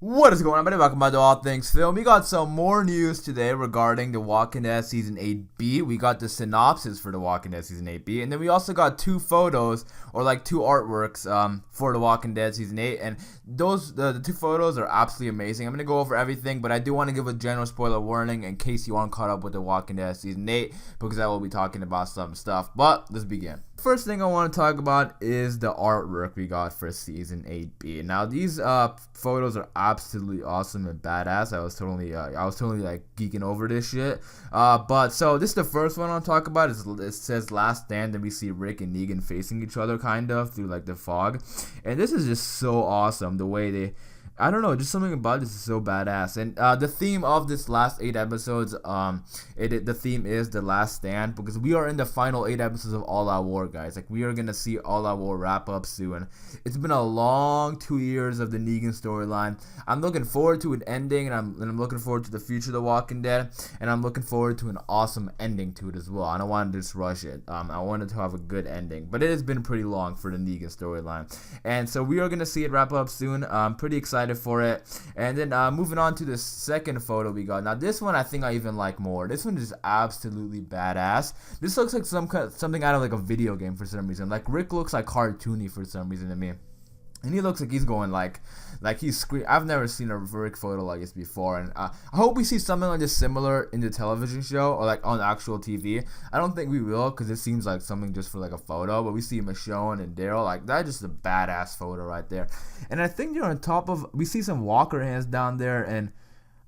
What is going on, everybody? Welcome back to All Things Film. We got some more news today regarding The Walking Dead Season 8B. We got the synopsis for The Walking Dead Season 8B. And then we also got two photos, or like two artworks, for The Walking Dead Season 8. And the two photos are absolutely amazing. I'm going to go over everything, but I do want to give a general spoiler warning in case you aren't caught up with The Walking Dead Season 8, because I will be talking about some stuff. But let's begin. First thing I want to talk about is the artwork we got for Season 8B. Now, these photos are absolutely awesome and badass. I was totally like geeking over this shit. But so this is the first one I want to talk about. It says Last Stand, and we see Rick and Negan facing each other kind of through like the fog, and this is just so awesome the way they. I don't know, just something about this is so badass. And the theme of this last 8 episodes, the theme is The Last Stand, because we are in the final 8 episodes of All Out War, guys. Like, we are gonna see All Out War wrap up soon. It's been a long 2 years of the Negan storyline. I'm looking forward to an ending, and I'm looking forward to the future of The Walking Dead, and I'm looking forward to an awesome ending to it as well. I don't want to just rush it. I wanted to have a good ending, but it has been pretty long for the Negan storyline, and so we are gonna see it wrap up soon. I'm pretty excited for it. And then moving on to the second photo we got. Now this one I think I even like more. This one is absolutely badass. This looks like something out of like a video game for some reason. Like, Rick looks like cartoony for some reason to me. And he looks like he's going like he's screaming. I've never seen a Rick photo like this before, and I hope we see something like this similar in the television show or like on actual TV. I don't think we will, because it seems like something just for like a photo, but we see Michonne and Daryl, like that's just a badass photo right there. And I think they're on top of, we see some Walker hands down there, and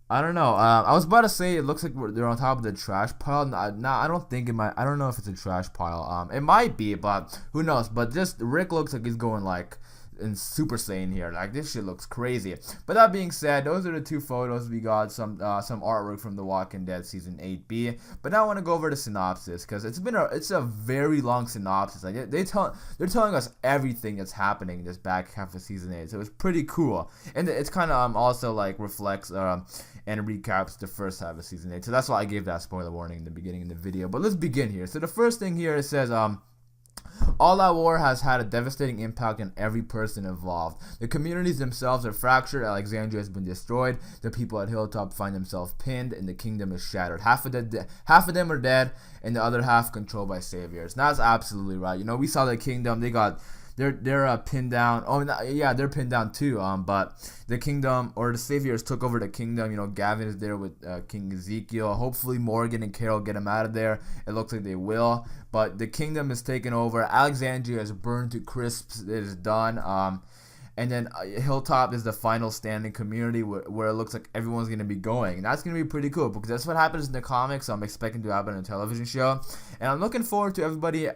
I don't know. I was about to say it looks like they're on top of the trash pile. Nah, I don't think it might. I don't know if it's a trash pile. It might be, but who knows? But just Rick looks like he's going like in Super Saiyan here. Like, this shit looks crazy. But that being said, those are the two photos we got. Some artwork from The Walking Dead Season 8B. But now I want to go over the synopsis, because it's a very long synopsis. Like, they're telling us everything that's happening in this back half of Season 8. So it's pretty cool, and it's kind of also like reflects and recaps the first half of Season 8. So that's why I gave that spoiler warning in the beginning of the video. But let's begin here. So the first thing here, it says All Out War has had a devastating impact on every person involved. The communities themselves are fractured. Alexandria has been destroyed. The people at Hilltop find themselves pinned, and the kingdom is shattered. Half of them are dead, and the other half controlled by saviors. Now, that's absolutely right. You know, we saw the kingdom. They're pinned down. Oh, yeah, they're pinned down too. But the kingdom, or the saviors, took over the kingdom. You know, Gavin is there with King Ezekiel. Hopefully Morgan and Carol get him out of there. It looks like they will. But the kingdom is taken over. Alexandria is burned to crisps. It is done. And then Hilltop is the final standing community where it looks like everyone's going to be going. And that's going to be pretty cool, because that's what happens in the comics. So I'm expecting to happen in a television show. And I'm looking forward to everybody,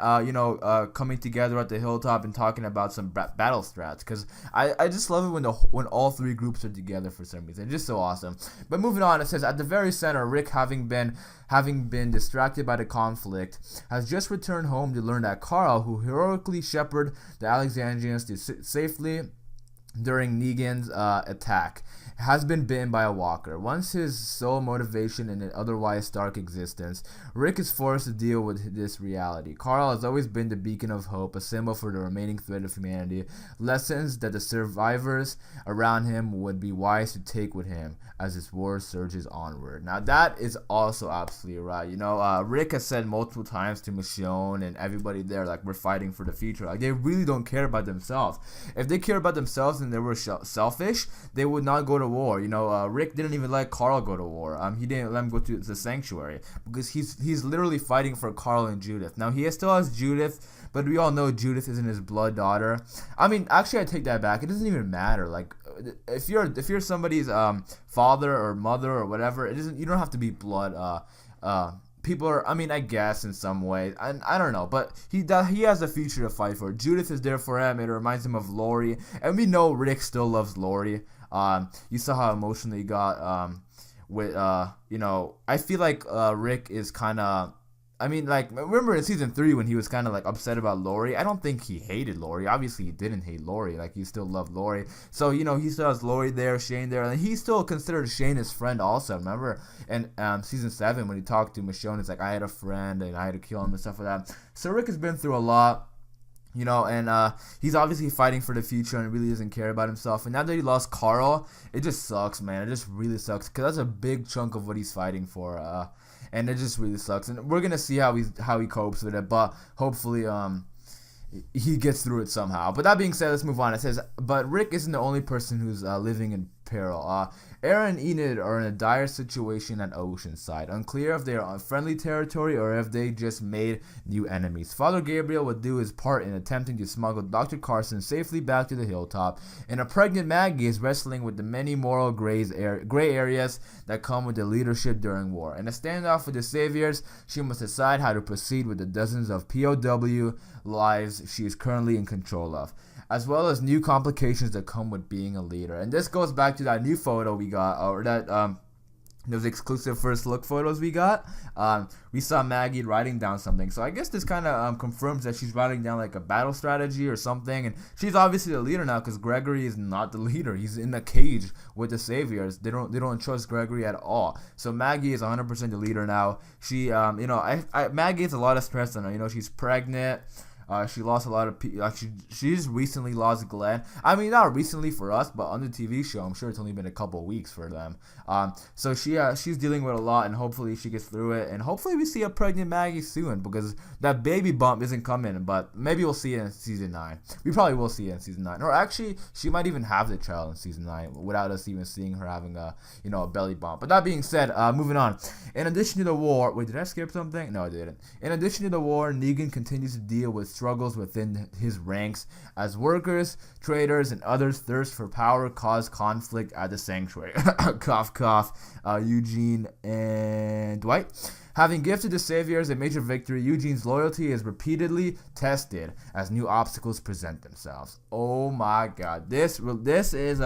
coming together at the Hilltop and talking about some battle strats. Because I just love it when all three groups are together for some reason. It's just so awesome. But moving on, it says, at the very center, Rick, having been distracted by the conflict, has just returned home to learn that Carl, who heroically shepherded the Alexandrians to safely during Negan's attack, has been bitten by a walker. Once his sole motivation in an otherwise dark existence, Rick is forced to deal with this reality. Carl has always been the beacon of hope, a symbol for the remaining thread of humanity, lessons that the survivors around him would be wise to take with him as this war surges onward. Now, that is also absolutely right. You know, Rick has said multiple times to Michonne and everybody there, like, we're fighting for the future. Like, they really don't care about themselves. If they care about themselves and they were selfish, they would not go to war. You know, Rick didn't even let Carl go to war. He didn't let him go to the sanctuary, because he's literally fighting for Carl and Judith. Now, he still has Judith, but we all know Judith isn't his blood daughter. I mean, actually, I take that back. It doesn't even matter. Like, if you're somebody's father or mother or whatever, you don't have to be blood. People are, I mean, I guess in some way, I don't know, but he has a future to fight for. Judith is there for him. It reminds him of Lori, and we know Rick still loves Lori. You saw how emotional he got with I feel like Rick is kind of, I mean, like, remember in season 3 when he was kind of like upset about Lori? I don't think he hated Lori. Obviously, he didn't hate Lori. Like, he still loved Lori. So, you know, he still has Lori there, Shane there, and he still considered Shane his friend also. Remember in season 7 when he talked to Michonne, it's like, I had a friend and I had to kill him and stuff like that. So Rick has been through a lot. And he's obviously fighting for the future and really doesn't care about himself. And now that he lost Carl, it just sucks, man. It just really sucks because that's a big chunk of what he's fighting for. And it just really sucks. And we're gonna see how he copes with it. But hopefully, he gets through it somehow. But that being said, let's move on. It says, but Rick isn't the only person who's living in peril. Aaron and Enid are in a dire situation at Oceanside. Unclear if they are on friendly territory or if they just made new enemies. Father Gabriel would do his part in attempting to smuggle Dr. Carson safely back to the hilltop, and a pregnant Maggie is wrestling with the many moral gray areas that come with the leadership during war. In a standoff with the Saviors, she must decide how to proceed with the dozens of POW lives she is currently in control of, as well as new complications that come with being a leader. And this goes back to that new photo we got, or that those exclusive first look photos we got. We saw Maggie writing down something, so I guess this kind of confirms that she's writing down like a battle strategy or something. And she's obviously the leader now because Gregory is not the leader. He's in a cage with the Saviors. They don't trust Gregory at all. So Maggie is 100% the leader now. She Maggie has a lot of stress on her. She's pregnant. She lost a lot of people. She's recently lost Glenn. I mean, not recently for us, but on the TV show, I'm sure it's only been a couple of weeks for them. So she's dealing with a lot, and hopefully she gets through it. And hopefully we see a pregnant Maggie soon, because that baby bump isn't coming. But maybe we'll see it in season 9. We probably will see it in season 9. Or actually, she might even have the child in season 9 without us even seeing her having a belly bump. But that being said, moving on. In addition to the war, wait, did I skip something? No, I didn't. In addition to the war, Negan continues to deal with struggles within his ranks as workers, traders, and others thirst for power cause conflict at the sanctuary. Cough, cough. Eugene and Dwight. Having gifted the Saviors a major victory, Eugene's loyalty is repeatedly tested as new obstacles present themselves. Oh my god. This is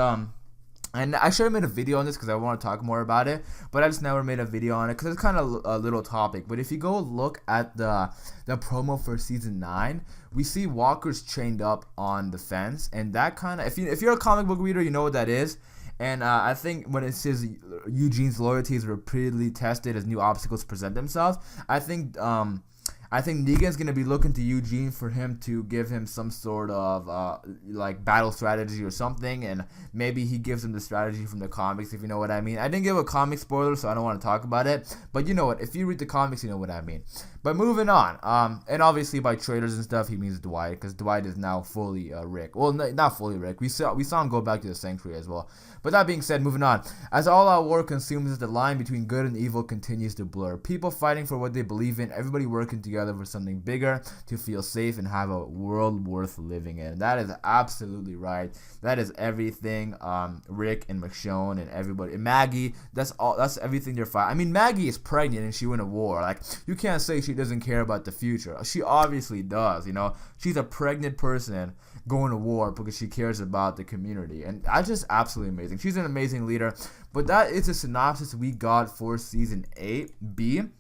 and I should have made a video on this because I want to talk more about it, but I just never made a video on it because it's kind of a little topic. But if you go look at the promo for season 9, we see walkers chained up on the fence, and that kind of, if you're a comic book reader, you know what that is. And I think when it says Eugene's loyalty is repeatedly tested as new obstacles present themselves, I think Negan's going to be looking to Eugene for him to give him some sort of like battle strategy or something, and maybe he gives him the strategy from the comics, if you know what I mean. I didn't give a comic spoiler, so I don't want to talk about it, but you know what, if you read the comics, you know what I mean. But moving on, and obviously by traders and stuff, he means Dwight, because Dwight is now fully Rick. Well, not fully Rick. We saw him go back to the Sanctuary as well. But that being said, moving on. As all-out war consumes, the line between good and evil continues to blur. People fighting for what they believe in, everybody working together for something bigger, to feel safe and have a world worth living in. That is absolutely right. That is everything Rick and Michonne and everybody, and Maggie, that's everything they're fighting. I mean, Maggie is pregnant and she went to war. Like, you can't say she doesn't care about the future. She obviously does, She's a pregnant person going to war because she cares about the community, and that's just absolutely amazing. She's an amazing leader. But that is a synopsis we got for season 8B.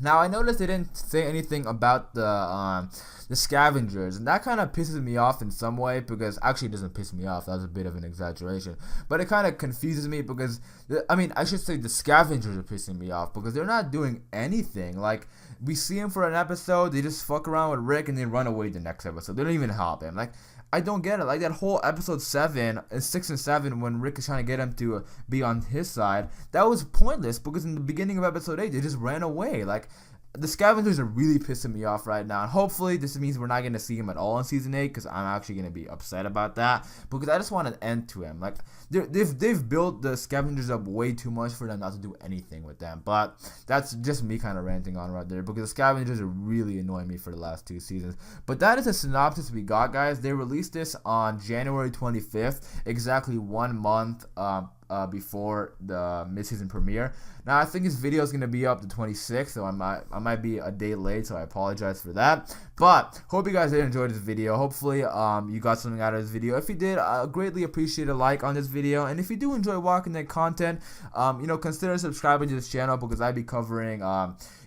Now, I noticed they didn't say anything about the scavengers, and that kind of pisses me off in some way, because actually it doesn't piss me off, that was a bit of an exaggeration, but it kind of confuses me because, I should say the scavengers are pissing me off because they're not doing anything. Like, we see them for an episode, they just fuck around with Rick and then run away the next episode. They don't even help him. Like, I don't get it. Like, that whole episode 6 and 7, when Rick is trying to get him to be on his side, that was pointless because in the beginning of episode 8, they just ran away. Like, the scavengers are really pissing me off right now, and hopefully this means we're not going to see him at all in season 8, because I'm actually going to be upset about that, because I just want an end to him. Like, they've built the scavengers up way too much for them not to do anything with them, but that's just me kind of ranting on right there, because the scavengers are really annoying me for the last 2 seasons. But that is a synopsis we got, guys. They released this on January 25th, exactly 1 month before the mid-season premiere. Now, I think this video is going to be up the 26th, so I might be a day late, so I apologize for that. But hope you guys did enjoy this video. Hopefully you got something out of this video. If you did, I greatly appreciate a like on this video. And if you do enjoy Walking Dead content, consider subscribing to this channel, because I'll be covering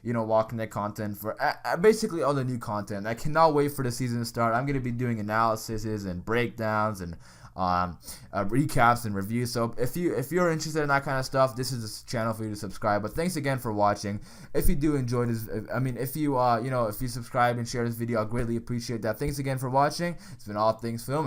Walking Dead content for basically all the new content. I cannot wait for the season to start. I'm going to be doing analyses and breakdowns and recaps and reviews. So if you're interested in that kind of stuff, this is the channel for you to subscribe. But thanks again for watching. If you do enjoy this, if you if you subscribe and share this video, I'll greatly appreciate that. Thanks again for watching. It's been All Things Film.